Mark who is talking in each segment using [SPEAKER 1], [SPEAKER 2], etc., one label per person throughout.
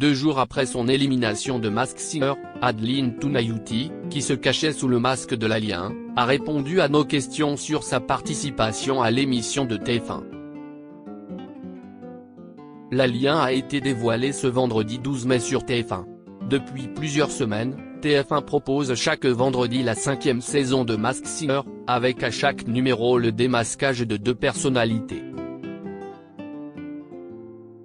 [SPEAKER 1] 2 jours après son élimination de Masked Singer, Adeline Tounayouti, qui se cachait sous le masque de l'alien, a répondu à nos questions sur sa participation à l'émission de TF1. L'alien a été dévoilé ce vendredi 12 mai sur TF1. Depuis plusieurs semaines, TF1 propose chaque vendredi la 5e saison de Masked Singer, avec à chaque numéro le démasquage de 2 personnalités.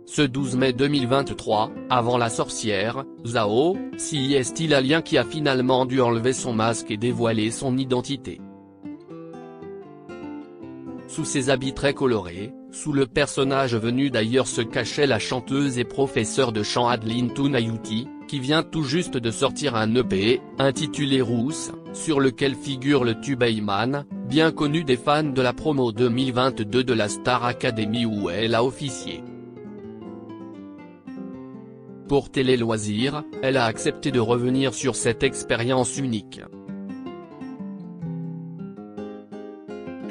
[SPEAKER 1] Ce 12 mai 2023, avant la sorcière, Zhao, c'est l'alien qui a finalement dû enlever son masque et dévoiler son identité. Sous ses habits très colorés, sous le personnage venu d'ailleurs se cachait la chanteuse et professeure de chant Adeline Tounayouti, qui vient tout juste de sortir un EP, intitulé Rousse, sur lequel figure le tube Ayman, bien connu des fans de la promo 2022 de la Star Academy où elle a officié. Pour Télé Loisirs, elle a accepté de revenir sur cette expérience unique.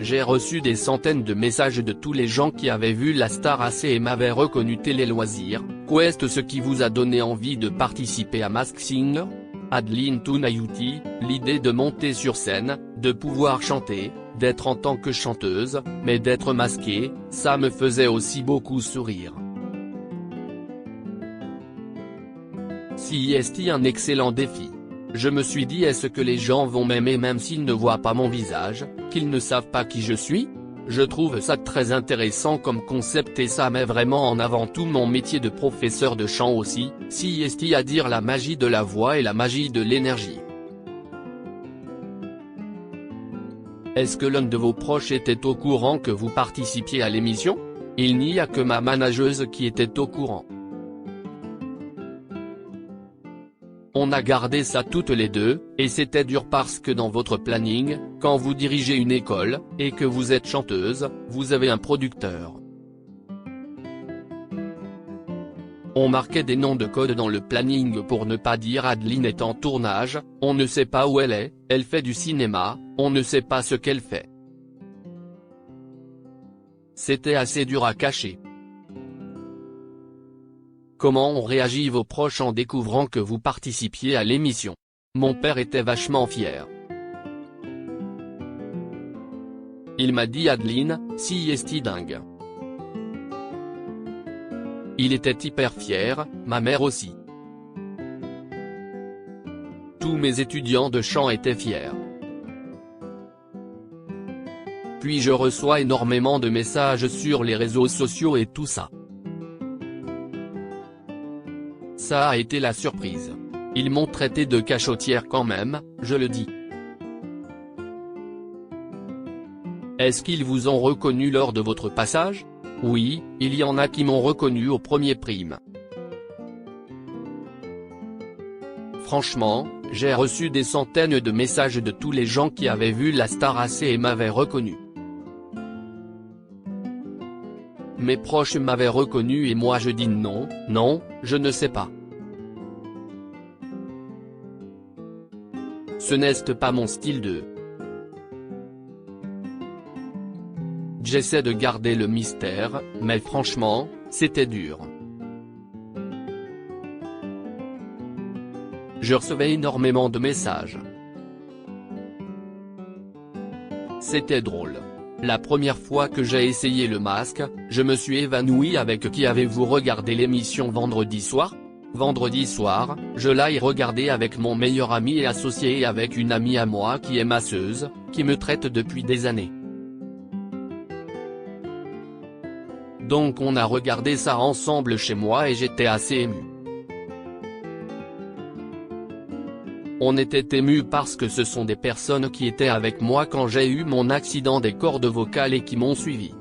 [SPEAKER 1] J'ai reçu des centaines de messages de tous les gens qui avaient vu la star assez et m'avaient reconnu. Télé Loisirs, qu'est ce qui vous a donné envie de participer à Masked Singer? Adeline Tounayouti, l'idée de monter sur scène, de pouvoir chanter, d'être en tant que chanteuse, mais d'être masquée, ça me faisait aussi beaucoup sourire. C'est un excellent défi. Je me suis dit est-ce que les gens vont m'aimer même s'ils ne voient pas mon visage, qu'ils ne savent pas qui je suis? Je trouve ça très intéressant comme concept et ça met vraiment en avant tout mon métier de professeur de chant aussi, à dire la magie de la voix et la magie de l'énergie. Est-ce que l'un de vos proches était au courant que vous participiez à l'émission? Il n'y a que ma manageuse qui était au courant. On a gardé ça toutes les deux, et c'était dur parce que dans votre planning, quand vous dirigez une école, et que vous êtes chanteuse, vous avez un producteur. On marquait des noms de code dans le planning pour ne pas dire Adeline est en tournage, on ne sait pas où elle est, elle fait du cinéma, on ne sait pas ce qu'elle fait. C'était assez dur à cacher. Comment ont réagi vos proches en découvrant que vous participiez à l'émission? Mon père était vachement fier. Il m'a dit Adeline, c'est dingue. Il était hyper fier, ma mère aussi. Tous mes étudiants de chant étaient fiers. Puis je reçois énormément de messages sur les réseaux sociaux et tout ça. Ça a été la surprise. Ils m'ont traité de cachotière quand même, je le dis. Est-ce qu'ils vous ont reconnu lors de votre passage? Oui, il y en a qui m'ont reconnu au premier prime. Franchement, j'ai reçu des centaines de messages de tous les gens qui avaient vu la star assez et m'avaient reconnu. Mes proches m'avaient reconnu et moi je dis non, je ne sais pas. Ce n'est pas mon style de. J'essaie de garder le mystère, mais franchement, c'était dur. Je recevais énormément de messages. C'était drôle. La première fois que j'ai essayé le masque, je me suis évanoui avec qui avez-vous regardé l'émission vendredi soir? Vendredi soir, je l'ai regardé avec mon meilleur ami et associé et avec une amie à moi qui est masseuse, qui me traite depuis des années. Donc on a regardé ça ensemble chez moi et j'étais assez ému. On était ému parce que ce sont des personnes qui étaient avec moi quand j'ai eu mon accident des cordes vocales et qui m'ont suivi.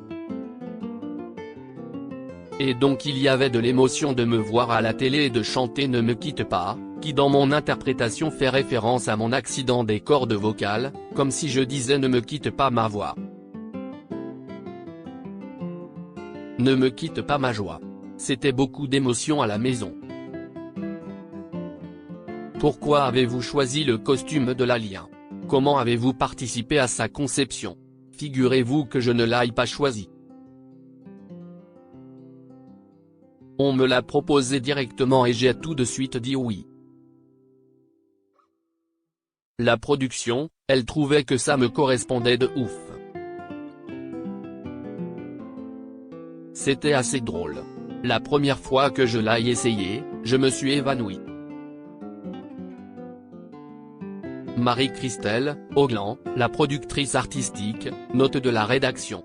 [SPEAKER 1] Et donc il y avait de l'émotion de me voir à la télé et de chanter Ne me quitte pas, qui dans mon interprétation fait référence à mon accident des cordes vocales, comme si je disais ne me quitte pas ma voix. Ne me quitte pas ma joie. C'était beaucoup d'émotion à la maison. Pourquoi avez-vous choisi le costume de l'alien? Comment avez-vous participé à sa conception? Figurez-vous que je ne l'ai pas choisi. On me l'a proposé directement et j'ai tout de suite dit oui. La production, elle trouvait que ça me correspondait de ouf. C'était assez drôle. La première fois que je l'ai essayé, je me suis évanoui. Marie-Christelle Auglan, la productrice artistique, note de la rédaction,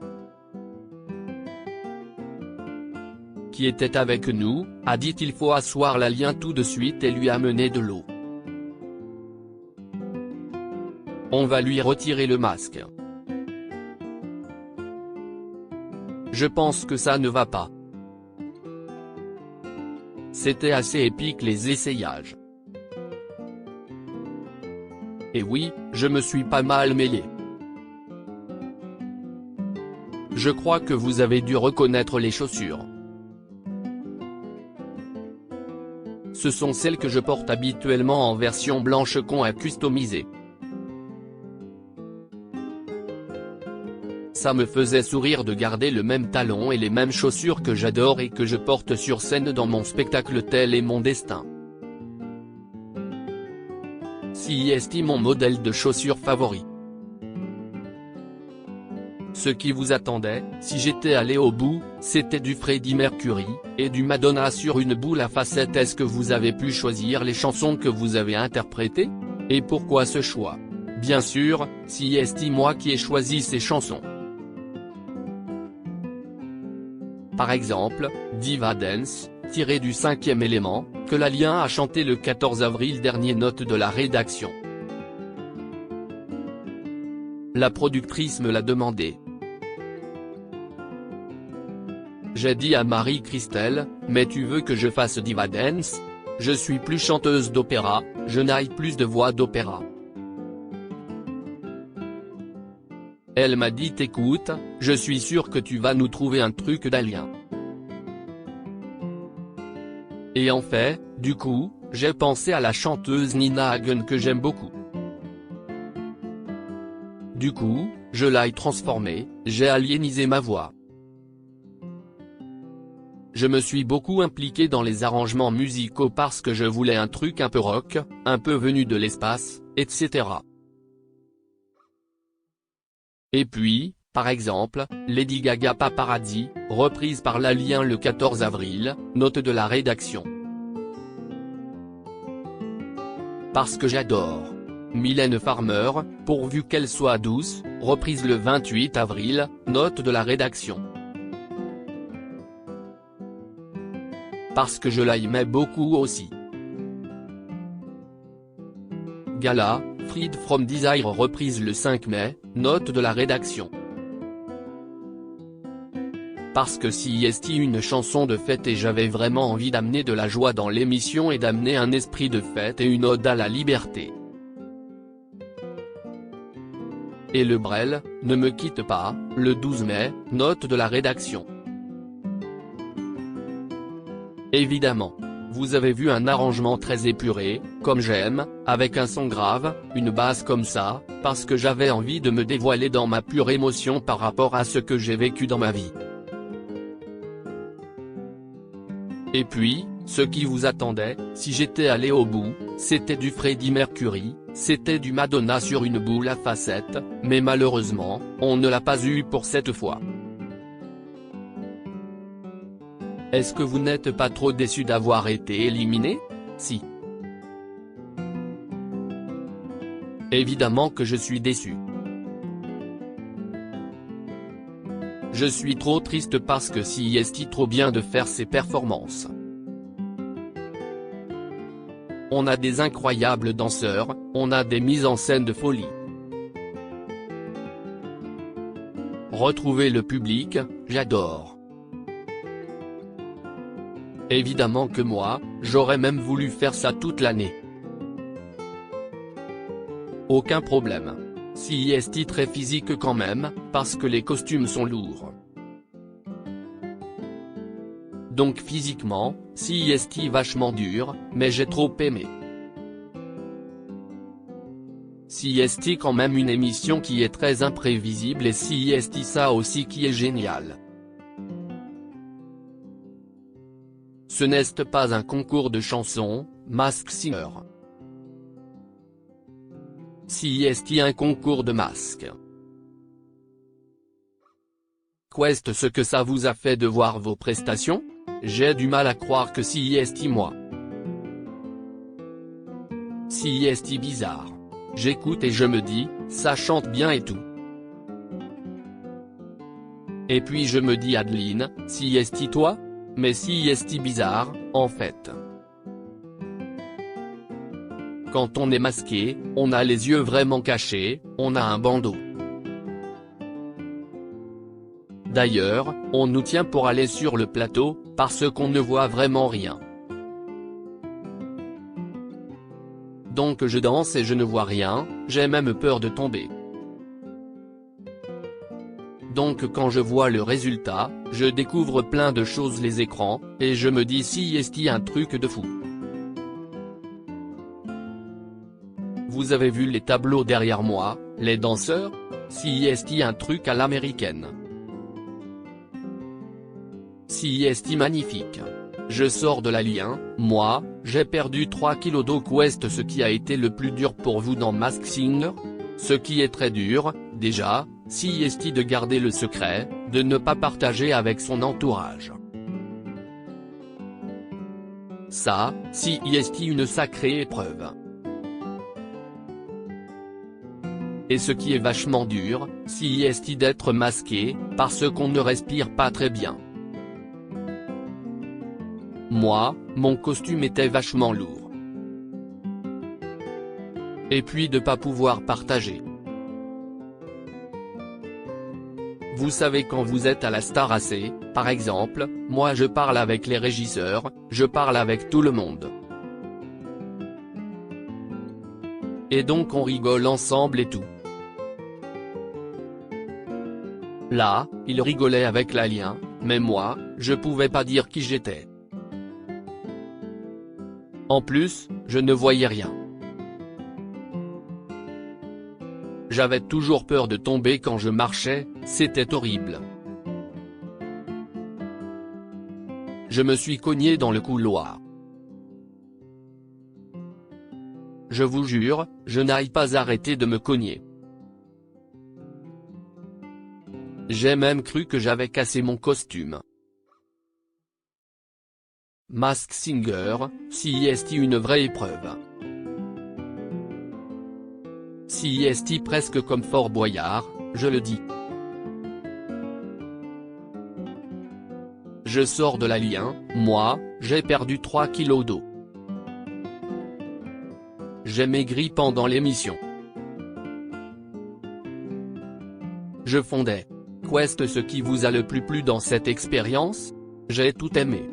[SPEAKER 1] qui était avec nous, a dit il faut asseoir la lien tout de suite et lui amener de l'eau. On va lui retirer le masque. Je pense que ça ne va pas. C'était assez épique les essayages. Et oui, je me suis pas mal mêlé. Je crois que vous avez dû reconnaître les chaussures. Ce sont celles que je porte habituellement en version blanche qu'on a customisée. Ça me faisait sourire de garder le même talon et les mêmes chaussures que j'adore et que je porte sur scène dans mon spectacle Tel est mon destin. CIST mon modèle de chaussures favori. Ce qui vous attendait, si j'étais allé au bout, c'était du Freddie Mercury, et du Madonna sur une boule à facettes. Est-ce que vous avez pu choisir les chansons que vous avez interprétées? Et pourquoi ce choix? Bien sûr, CIST moi qui ai choisi ces chansons. Par exemple, Diva Dance, tiré du 5e élément, que l'Alien a chanté le 14 avril dernier. Note de la rédaction. La productrice me l'a demandé. J'ai dit à Marie-Christelle, mais tu veux que je fasse Diva Dance? Je suis plus chanteuse d'opéra, je n'ai plus de voix d'opéra. Elle m'a dit écoute, je suis sûr que tu vas nous trouver un truc d'Alien. Et en fait, du coup, j'ai pensé à la chanteuse Nina Hagen que j'aime beaucoup. Du coup, je l'ai transformée, j'ai aliénisé ma voix. Je me suis beaucoup impliqué dans les arrangements musicaux parce que je voulais un truc un peu rock, un peu venu de l'espace, etc. Et puis, par exemple, Lady Gaga Paparazzi, reprise par l'Alien le 14 avril, note de la rédaction. Parce que j'adore. Mylène Farmer, pourvu qu'elle soit douce, reprise le 28 avril, note de la rédaction. Parce que je l'aimais beaucoup aussi. Gala, Freed from Desire reprise le 5 mai, note de la rédaction. Parce que CIST une chanson de fête et j'avais vraiment envie d'amener de la joie dans l'émission et d'amener un esprit de fête et une ode à la liberté. Et le Brel, ne me quitte pas, le 12 mai, note de la rédaction. Évidemment. Vous avez vu un arrangement très épuré, comme j'aime, avec un son grave, une basse comme ça, parce que j'avais envie de me dévoiler dans ma pure émotion par rapport à ce que j'ai vécu dans ma vie. Et puis, ce qui vous attendait, si j'étais allé au bout, c'était du Freddie Mercury, c'était du Madonna sur une boule à facettes, mais malheureusement, on ne l'a pas eu pour cette fois. Est-ce que vous n'êtes pas trop déçu d'avoir été éliminé? Si. Évidemment que je suis déçu. Je suis trop triste parce que CIST trop bien de faire ses performances. On a des incroyables danseurs, on a des mises en scène de folie. Retrouver le public, j'adore. Évidemment que moi, j'aurais même voulu faire ça toute l'année. Aucun problème. CIST très physique quand même, parce que les costumes sont lourds. Donc physiquement, CIST vachement dur, mais j'ai trop aimé. CIST quand même une émission qui est très imprévisible et CIST ça aussi qui est génial. Ce n'est pas un concours de chansons, Masked Singer. Si est un concours de masques. Qu'est ce que ça vous a fait de voir vos prestations? J'ai du mal à croire que si est moi. Si est bizarre. J'écoute et je me dis, ça chante bien et tout. Et puis je me dis Adeline, si est toi? Mais si est bizarre, en fait. Quand on est masqué, on a les yeux vraiment cachés, on a un bandeau. D'ailleurs, on nous tient pour aller sur le plateau, parce qu'on ne voit vraiment rien. Donc je danse et je ne vois rien, j'ai même peur de tomber. Donc quand je vois le résultat, je découvre plein de choses les écrans, et je me dis si est un truc de fou. Vous avez vu les tableaux derrière moi, les danseurs? Si est un truc à l'américaine. Si est magnifique. Je sors de la lien, moi, j'ai perdu 3 kilos d'eau. Qu'est ce qui a été le plus dur pour vous dans Masked Singer? Ce qui est très dur, déjà, si est de garder le secret, de ne pas partager avec son entourage. Ça, si est une sacrée épreuve. Et ce qui est vachement dur, si est d'être masqué, parce qu'on ne respire pas très bien. Moi, mon costume était vachement lourd. Et puis de pas pouvoir partager. Vous savez quand vous êtes à la Star AC, par exemple, moi je parle avec les régisseurs, je parle avec tout le monde. Et donc on rigole ensemble et tout. Là, il rigolait avec l'alien, mais moi, je pouvais pas dire qui j'étais. En plus, je ne voyais rien. J'avais toujours peur de tomber quand je marchais, c'était horrible. Je me suis cogné dans le couloir. Je vous jure, je n'ai pas arrêté de me cogner. J'ai même cru que j'avais cassé mon costume. Masked Singer, si est une vraie épreuve. Si est presque comme Fort Boyard, je le dis. Je sors de la lien, moi, j'ai perdu 3 kilos d'eau. J'ai maigri pendant l'émission. Je fondais. Qu'est ce qui vous a le plus plu dans cette expérience? J'ai tout aimé.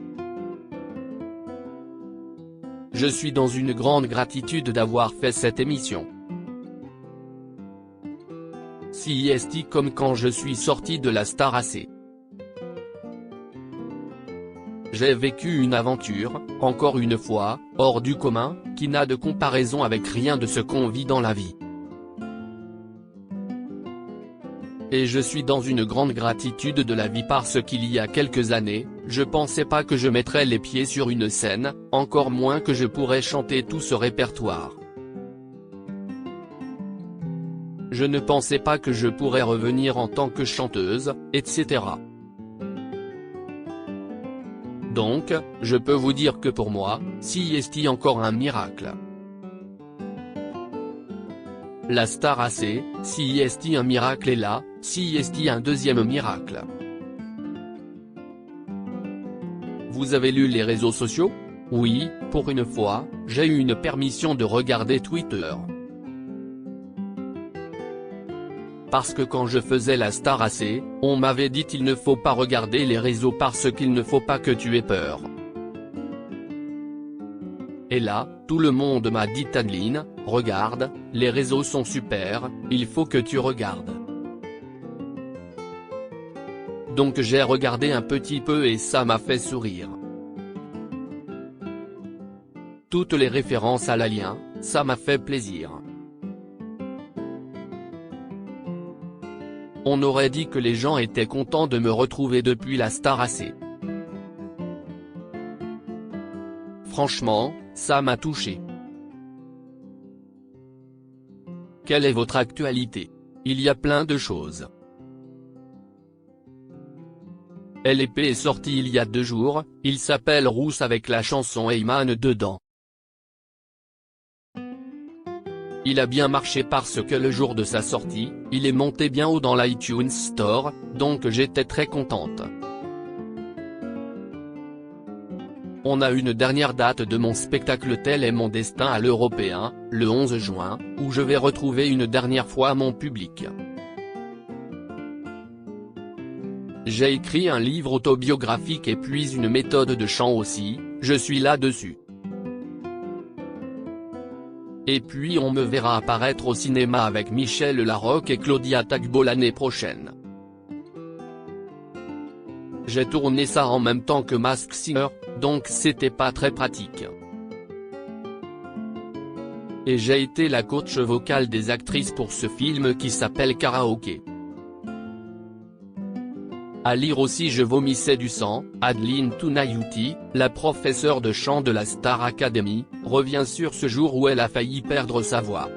[SPEAKER 1] Je suis dans une grande gratitude d'avoir fait cette émission. Si est comme quand je suis sorti de la Star AC. J'ai vécu une aventure, encore une fois, hors du commun, qui n'a de comparaison avec rien de ce qu'on vit dans la vie. Et je suis dans une grande gratitude de la vie parce qu'il y a quelques années, je pensais pas que je mettrais les pieds sur une scène, encore moins que je pourrais chanter tout ce répertoire. Je ne pensais pas que je pourrais revenir en tant que chanteuse, etc. Donc, je peux vous dire que pour moi, si est encore un miracle. La Star AC, si est un miracle est là, si est un deuxième miracle. Vous avez lu les réseaux sociaux? Oui, pour une fois, j'ai eu une permission de regarder Twitter. Parce que quand je faisais la Star AC, on m'avait dit il ne faut pas regarder les réseaux parce qu'il ne faut pas que tu aies peur. Et là, tout le monde m'a dit Adeline, regarde, les réseaux sont super, il faut que tu regardes. Donc j'ai regardé un petit peu et ça m'a fait sourire. Toutes les références à l'alien, ça m'a fait plaisir. On aurait dit que les gens étaient contents de me retrouver depuis la Star AC. franchement, ça m'a touché. Quelle est votre actualité? Il y a plein de choses. LP est sorti il y a 2 jours, il s'appelle Rousse avec la chanson Heyman dedans. Il a bien marché parce que le jour de sa sortie, il est monté bien haut dans l'iTunes Store, donc j'étais très contente. On a une dernière date de mon spectacle Tel est mon destin à l'Européen, le 11 juin, où je vais retrouver une dernière fois mon public. J'ai écrit un livre autobiographique et puis une méthode de chant aussi, je suis là-dessus. Et puis on me verra apparaître au cinéma avec Michel Larocque et Claudia Tagbo l'année prochaine. J'ai tourné ça en même temps que Masked Singer, donc c'était pas très pratique. Et j'ai été la coach vocale des actrices pour ce film qui s'appelle Karaoké. À lire aussi Je vomissais du sang, Adeline Tunayuti, la professeure de chant de la Star Academy, revient sur ce jour où elle a failli perdre sa voix.